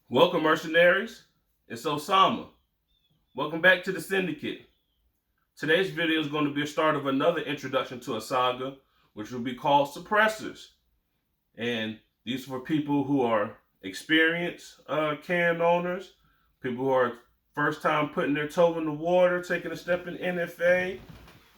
Welcome, mercenaries. It's Osama. Welcome back to the Syndicate. Today's video is going to be a start of another introduction to a saga, which will be called Suppressors. And these are for people who are experienced can owners, people who are first time putting their toe in the water, taking a step in NFA,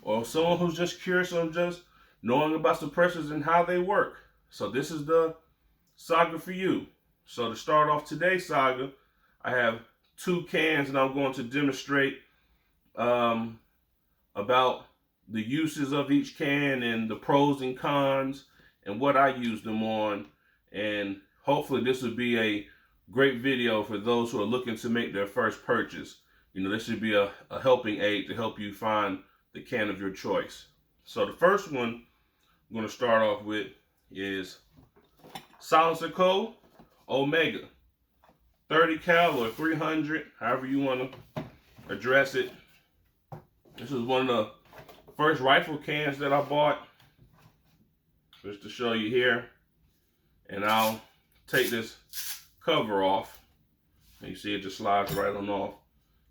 or someone who's just curious on just knowing about suppressors and how they work. So this is the saga for you. So to start off today's saga, I have two cans and I'm going to demonstrate about the uses of each can and the pros and cons and what I use them on. And hopefully this will be a great video for those who are looking to make their first purchase. You know, this should be a helping aid to help you find the can of your choice. So the first one I'm going to start off with is Silencer Co. Omega 30 cal or 300, however you want to address it. This is one of the first rifle cans that I bought, just to show you here. And I'll take this cover off. And you see it just slides right on off.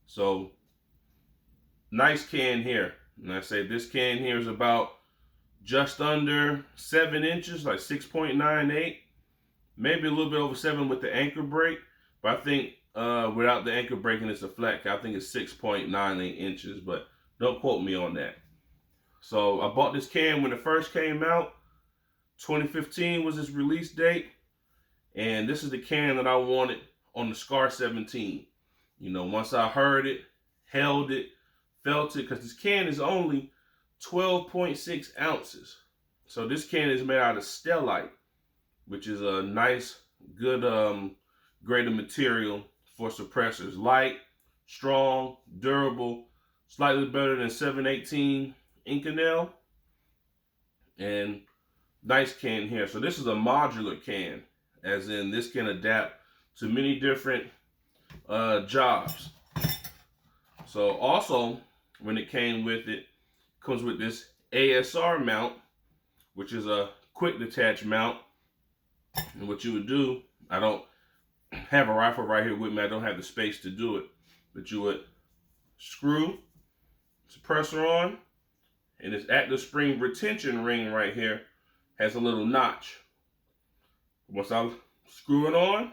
So nice can here. And I say this can here is about just under 7 inches, like 6.98. Maybe a little bit over 7 with the anchor brake, but I think without the anchor braking, it's a flat. I think it's 6.98 inches, but don't quote me on that. So I bought this can when it first came out. 2015 was its release date, and this is the can that I wanted on the Scar 17. You know, once I heard it, held it, felt it, because this can is only 12.6 ounces. So this can is made out of stellite, which is a nice, good grade of material for suppressors. Light, strong, durable, slightly better than 718 Inconel. And nice can here. So this is a modular can, as in this can adapt to many different jobs. So also, when it came with it, comes with this ASR mount, which is a quick detach mount. And what you would do, I don't have a rifle right here with me. I don't have the space to do it. But you would screw suppressor on, and this active spring retention ring right here has a little notch. Once I screw it on,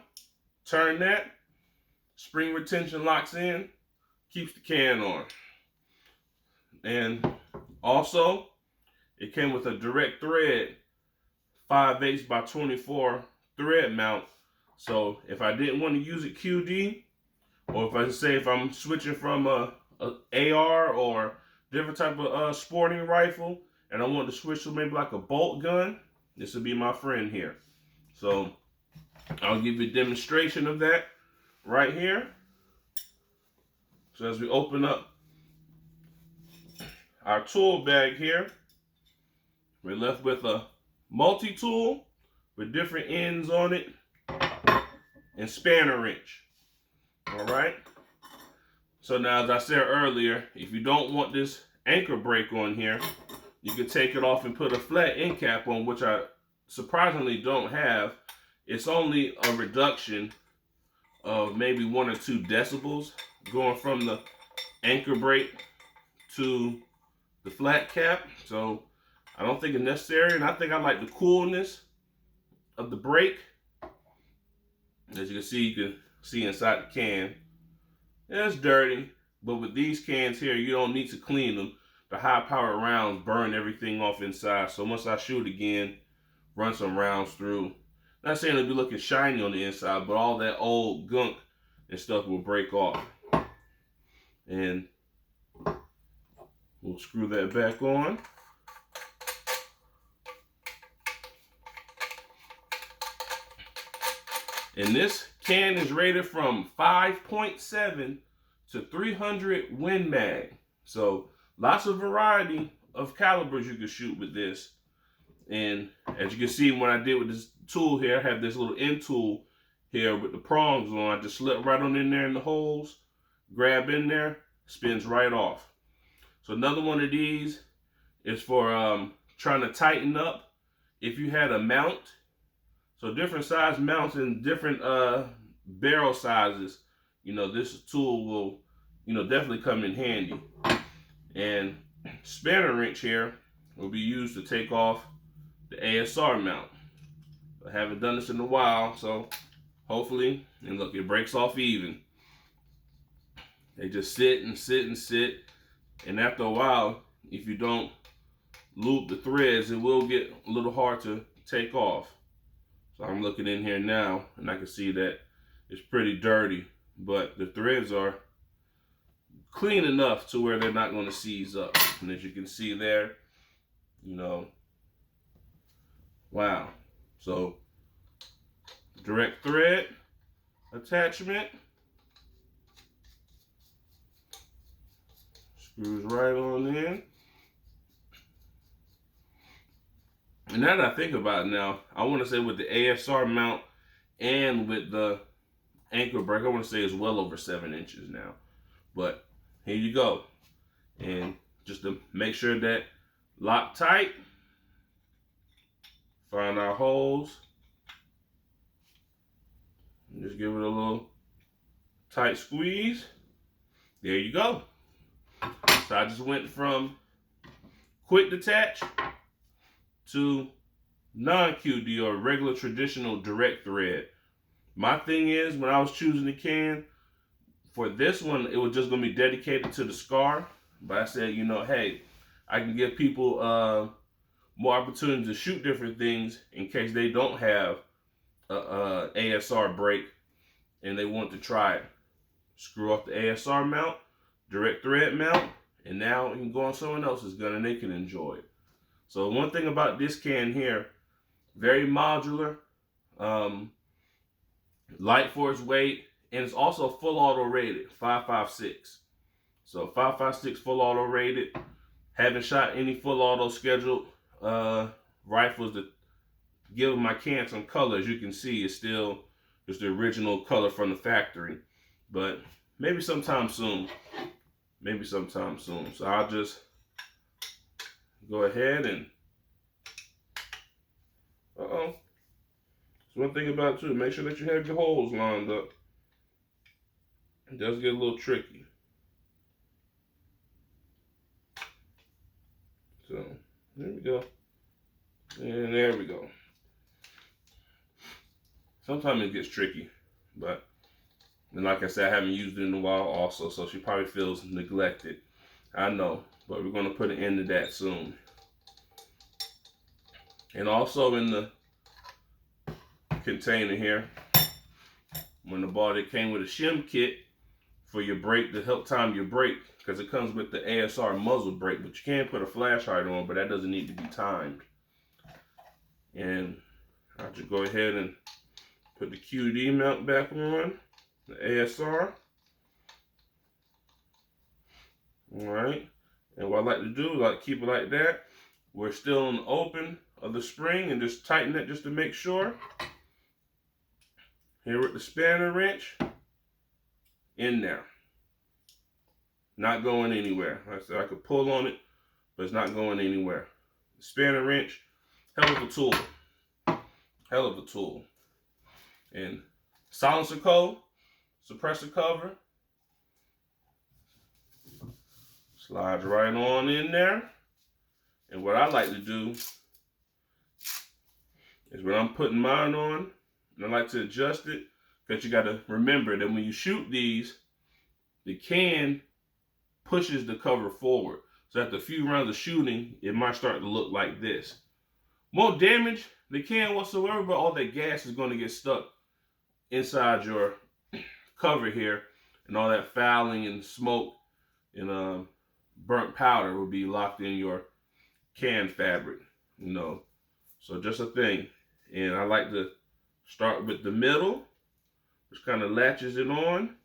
turn that, spring retention locks in, keeps the can on. And also, it came with a direct thread 5/8 by 24 thread mount. So if I didn't want to use it QD, or if I'm switching from a AR or different type of sporting rifle, and I want to switch to maybe like a bolt gun, this would be my friend here. So I'll give you a demonstration of that right here. So as we open up our tool bag here, we're left with a multi-tool with different ends on it and spanner wrench. All right. So now, as I said earlier, if you don't want this anchor brake on here, you can take it off and put a flat end cap on, which I surprisingly don't have. It's only a reduction of maybe 1 or 2 decibels going from the anchor brake to the flat cap. So I don't think it's necessary, and I think I like the coolness of the brake. As you can see inside the can. Yeah, it's dirty, but with these cans here, you don't need to clean them. The high power rounds burn everything off inside. So once I shoot again, run some rounds through. Not saying it'll be looking shiny on the inside, but all that old gunk and stuff will break off. And we'll screw that back on. And this can is rated from 5.7 to 300 Win Mag. So lots of variety of calibers you can shoot with this. And as you can see, when I did with this tool here, I have this little end tool here with the prongs on. I just slip right on in there in the holes, grab in there, spins right off. So another one of these is for trying to tighten up if you had a mount. So different size mounts and different barrel sizes, this tool will, definitely come in handy. And spanner wrench here will be used to take off the ASR mount. I haven't done this in a while, so hopefully, and look, it breaks off even. They just sit and sit and sit, and after a while, if you don't loop the threads, it will get a little hard to take off. So I'm looking in here now, and I can see that it's pretty dirty, but the threads are clean enough to where they're not going to seize up. And as you can see there, wow. So direct thread attachment, screws right on in. And now that I think about it now, I want to say with the ASR mount and with the anchor brake, I want to say it's well over 7 inches now. But here you go. And just to make sure that lock tight, find our holes, and just give it a little tight squeeze. There you go. So I just went from quick detach to non-QD, or regular traditional direct thread. My thing is, when I was choosing the can, for this one, it was just going to be dedicated to the scar. But I said, hey, I can give people more opportunity to shoot different things in case they don't have a ASR brake and they want to try it. Screw off the ASR mount, direct thread mount, and now you can go on someone else's gun and they can enjoy it. So one thing about this can here, very modular, light for its weight, and it's also full auto rated, 5.56. So 5.56 full auto rated. Haven't shot any full auto scheduled rifles to give my can some color. As you can see, it's still just the original color from the factory. But maybe sometime soon. Maybe sometime soon. So I'll just go ahead and so one thing about it too, make sure that you have your holes lined up. It does get a little tricky. So there we go. And there we go. Sometimes it gets tricky, but and like I said, I haven't used it in a while also, so she probably feels neglected. I know, but we're going to put an end to that soon. And also in the container here, when I bought it, came with a shim kit for your brake to help time your brake, because it comes with the ASR muzzle brake, but you can put a flashlight on, but that doesn't need to be timed. And I'll just go ahead and put the QD mount back on, the ASR. All right, and what I like to do is I keep it like that. We're still in the open of the spring, and just tighten it just to make sure. Here with the spanner wrench, in there. Not going anywhere. Like I said, I could pull on it, but it's not going anywhere. The spanner wrench, hell of a tool. Hell of a tool. And silencer cover, suppressor cover, slides right on in there. And what I like to do is when I'm putting mine on, and I like to adjust it, because you got to remember that when you shoot these, the can pushes the cover forward. So after a few rounds of shooting, it might start to look like this. Won't damage the can whatsoever, but all that gas is going to get stuck inside your cover here, and all that fouling and smoke and burnt powder will be locked in your can fabric, So just a thing. And I like to start with the middle, which kind of latches it on.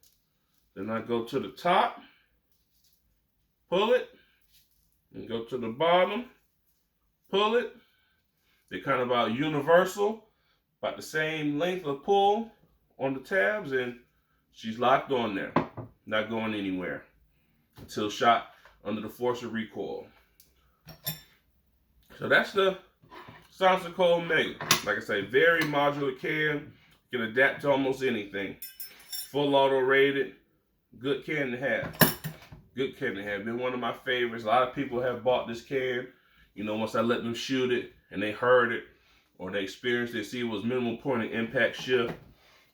Then I go to the top, pull it, and go to the bottom, pull it. They're kind of about universal, about the same length of pull on the tabs, and she's locked on there, not going anywhere until shot under the force of recoil. So that's the Silencer Mega. Like I say, very modular can, Can adapt to almost anything. Full auto rated. Good can to have. Good can to have. Been one of my favorites. A lot of people have bought this can. You know, once I let them shoot it and they heard it or they experienced it, see it was minimal point of impact shift,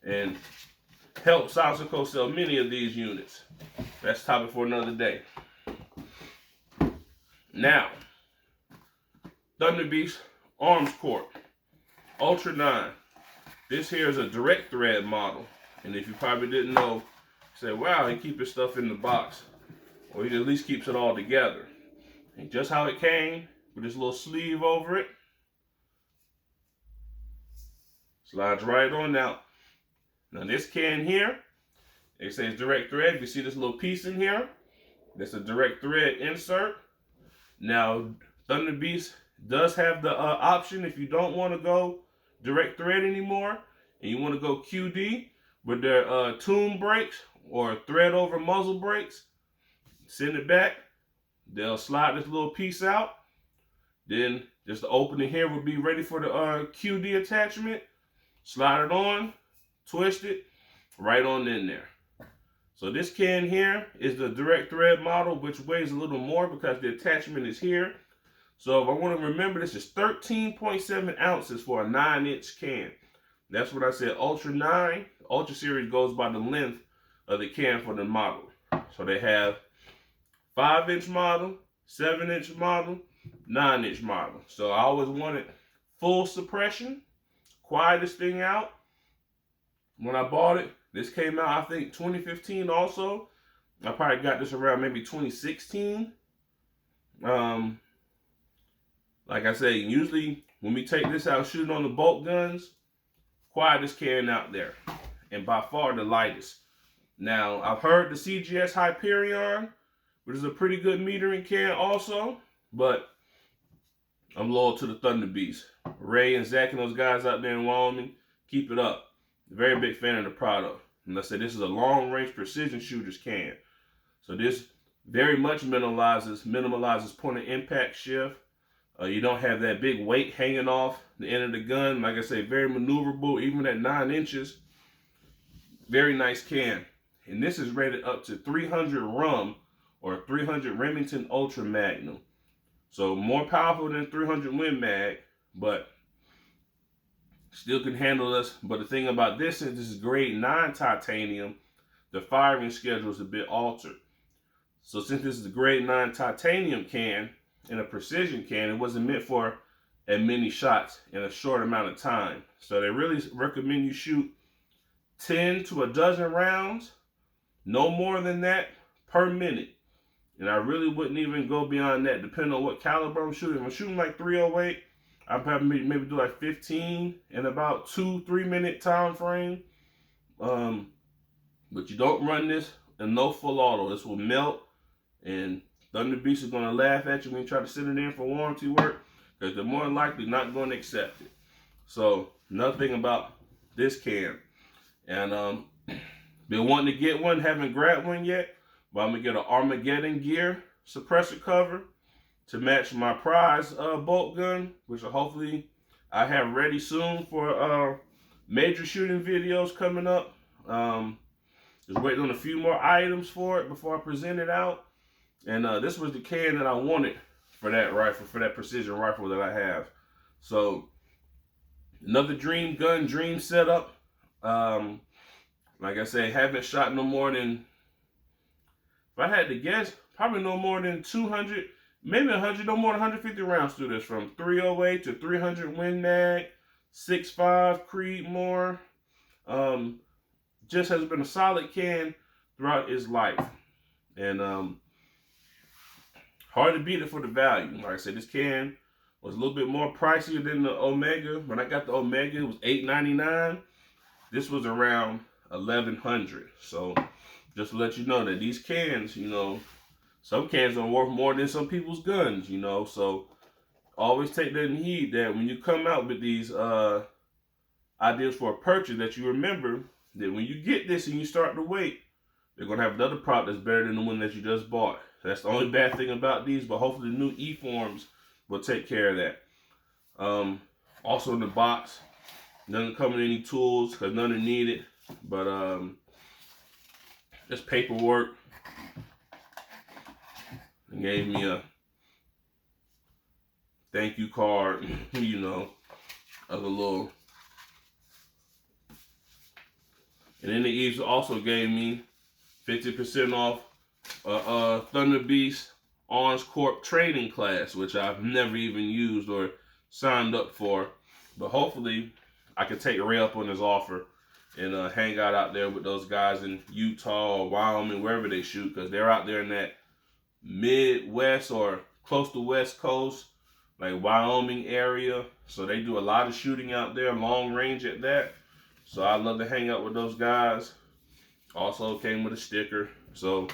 and helped Southco sell many of these units. That's topic for another day. Now, Thunder Beast Arms Corp Ultra 9. This here is a direct thread model. And if you probably didn't know, you say, wow, he keeps his stuff in the box. Or he at least keeps it all together. And just how it came, with this little sleeve over it. Slides right on out. Now this can here, it says direct thread. You see this little piece in here? That's a direct thread insert. Now, Thunder Beast does have the option, if you don't want to go direct thread anymore and you want to go QD with their tune brakes or thread over muzzle brakes, send it back. They'll slide this little piece out. Then just the opening here will be ready for the QD attachment. Slide it on, twist it, right on in there. So this can here is the direct thread model, which weighs a little more because the attachment is here. So if I want to remember, this is 13.7 ounces for a 9-inch can. That's what I said, Ultra 9. Ultra series goes by the length of the can for the model. So they have 5-inch model, 7-inch model, 9-inch model. So I always wanted full suppression, quiet this thing out. When I bought it, this came out, I think, 2015 also. I probably got this around maybe 2016. Like I say, usually when we take this out shooting on the bolt guns, quietest can out there. And by far the lightest. Now, I've heard the CGS Hyperion, which is a pretty good metering can also. But I'm loyal to the Thunder Beast. Ray and Zach and those guys out there in Wyoming, keep it up. Very big fan of the product. And I said this is a long-range precision shooter's can. So this very much minimalizes point of impact shift. You don't have that big weight hanging off the end of the gun. Like I say, very maneuverable, even at 9 inches. Very nice can. And this is rated up to 300 RUM or 300 Remington Ultra Magnum. So more powerful than 300 Win Mag, but still can handle this. But the thing about this, since this is grade 9 titanium, the firing schedule is a bit altered. So since this is a grade 9 titanium can, in a precision can, it wasn't meant for as many shots in a short amount of time. So they really recommend you shoot 10 to a dozen rounds, no more than that per minute. And I really wouldn't even go beyond that, depending on what caliber I'm shooting. If I'm shooting like 308, I'd probably maybe do like 15 in about 2-3 minute time frame. But you don't run this in no full auto. This will melt, and Thunder Beast is going to laugh at you when you try to send it in for warranty work, because they're more than likely not going to accept it. So another thing about this can, and been wanting to get one, haven't grabbed one yet, but I'm going to get an Armageddon gear suppressor cover to match my prize bolt gun, which hopefully I have ready soon for major shooting videos coming up. Just waiting on a few more items for it before I present it out. And this was the can that I wanted for that rifle, for that precision rifle that I have. So, another dream gun, dream setup. Like I say, haven't shot no more than, if I had to guess, probably no more than 200, maybe 100, no more than 150 rounds through this, from 308 to 300 Win Mag, 6.5 Creedmoor. Just has been a solid can throughout its life. And hard to beat it for the value. Like I said, this can was a little bit more pricier than the Omega. When I got the Omega, it was $8.99. This was around $1,100. So just to let you know that these cans, you know, some cans are worth more than some people's guns, you know. So always take that in heed, that when you come out with these ideas for a purchase, that you remember that when you get this and you start to wait, they're going to have another product that's better than the one that you just bought. That's the only bad thing about these, but hopefully the new E-forms will take care of that. Also in the box, Doesn't come with any tools because none are needed. But just paperwork. It gave me a thank you card, you know, of a little. And then the also gave me 50% off Thunder Beast Orange Corp training class, which I've never even used or signed up for. But hopefully I can take Ray up on his offer and hang out there with those guys in Utah or Wyoming, wherever they shoot, because they're out there in that Midwest or close to West Coast, like Wyoming area. So they do a lot of shooting out there, long range at that. So I'd love to hang out with those guys. Also came with a sticker. So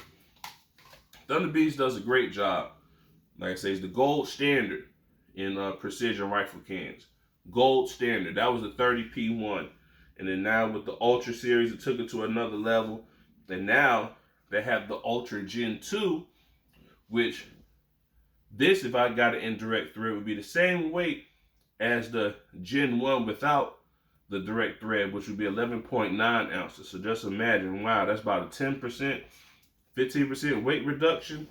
Thunder Beast does a great job. Like I say, it's the gold standard in precision rifle cans. Gold standard. That was the 30P1. And then now with the Ultra series, it took it to another level. And now they have the Ultra Gen 2, which this, if I got an indirect thread, would be the same weight as the Gen 1 without the direct thread, which would be 11.9 ounces. So just imagine, wow, that's about a 10%, 15% weight reduction.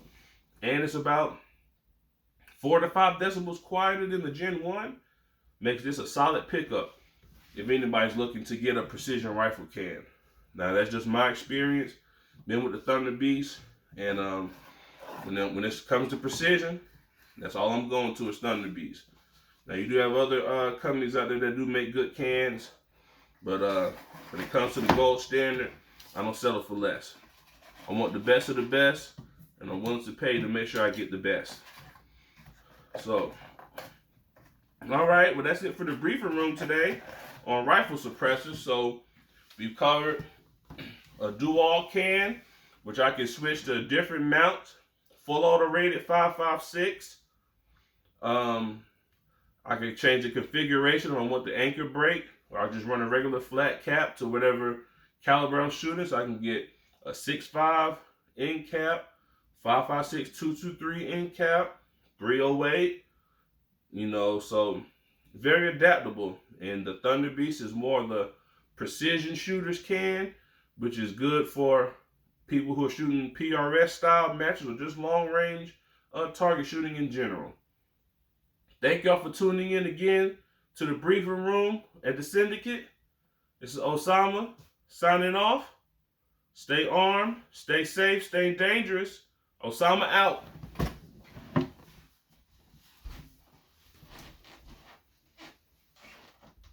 And it's about 4 to 5 decibels quieter than the Gen 1. Makes this a solid pickup if anybody's looking to get a precision rifle can. Now, that's just my experience. Been with the Thunder Beast. And when this comes to precision, that's all I'm going to is Thunder Beast. Now, you do have other companies out there that do make good cans. But when it comes to the gold standard, I don't settle for less. I want the best of the best, and I'm willing to pay to make sure I get the best. So, all right, well, that's it for the briefing room today on rifle suppressors. So, we've covered a dual can, which I can switch to a different mount, full auto rated 5.56. I can change the configuration if I want the anchor brake, or I just run a regular flat cap to whatever caliber I'm shooting. So I can get a 6.5 end cap, 5.56 223 end cap, 308. You know, so very adaptable. And the Thunder Beast is more of the precision shooters can, which is good for people who are shooting PRS style matches or just long range target shooting in general. Thank y'all for tuning in again to the briefing room at the Syndicate. This is Osama signing off. Stay armed, stay safe, stay dangerous. Osama out.